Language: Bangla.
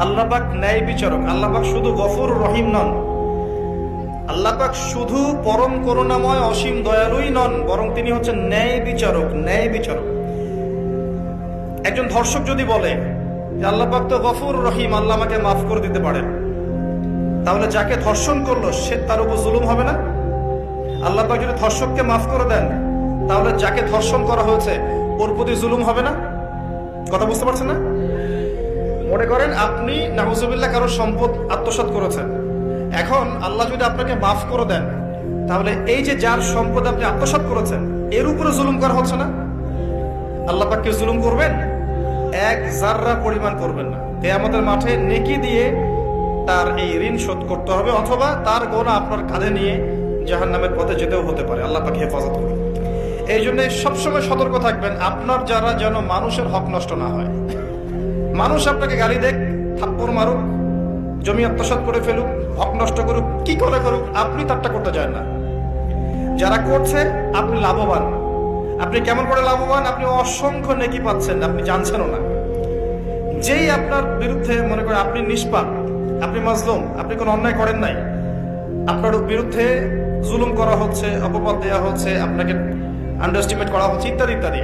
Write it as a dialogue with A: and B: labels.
A: আল্লাহ পাক ন্যায় বিচারক। আল্লাহ পাক শুধু গফুর রহিম নন, আল্লাহ পাক শুধু পরম করুণাময় অসীম দয়ালুই নন, বরং তিনি হচ্ছেন ন্যায় বিচারক। ন্যায় বিচারক। একজন ধর্ষক যদি বলে যে আল্লাহ পাক তো গফুর রহিম, আল্লাহ আমাকে মাফ করে দিতে পারেন, তাহলে যাকে ধর্ষণ করলো সে তার উপর জুলুম হবে না? আল্লাহ পাক যদি ধর্ষককে মাফ করে দেন, তাহলে যাকে ধর্ষণ করা হয়েছে ওর প্রতি জুলুম হবে না? কথা বুঝতে পারছেন না? মনে করেন আপনি নাউজুবিল্লাহ কারো সম্পদ আত্মসাৎ করেছেন, এখন আল্লাহ যদি আপনাকে মাফ করে দেন, তাহলে এই যে যার সম্পদ আপনি আত্মসাৎ করেছেন এর উপরে জুলুম করা হচ্ছে না? আল্লাহ পাককে জুলুম করবেন? এক জাররা পরিমাণ করবেন না। কিয়ামতের মাঠে নেকি দিয়ে তার এই ঋণ শোধ করতে হবে, অথবা তার গোনা আপনার কাঁধে নিয়ে জাহান্নামের পথে যেতেও হতে পারে। আল্লাহ পাক হেফাজত করুন। এই জন্য সবসময় সতর্ক থাকবেন আপনার যারা যেন মানুষের হক নষ্ট না হয়। মানুষ আপনাকে গালি দেখ, থাপ্পড় মারুক, জমি আত্মসাৎ করে ফেলুক, হক নষ্ট করুক, কি করে করুক, আপনি তারটা করতে চান না। যারা করছে আপনি লাভবান। আপনি কেমন করে লাভবান? আপনি অসংখ্য নেকি পাচ্ছেন, আপনি জানছেনও না। যেই আপনার বিরুদ্ধে মনে করেন আপনি নিষ্পাপ, আপনি মাজলুম, আপনি কোনো অন্যায় করেন নাই, আপনার বিরুদ্ধে জুলুম করা হচ্ছে, অপবাদ দেওয়া হচ্ছে, আপনাকে আন্ডারস্টিমেট করা হচ্ছে, ইত্যাদি ইত্যাদি।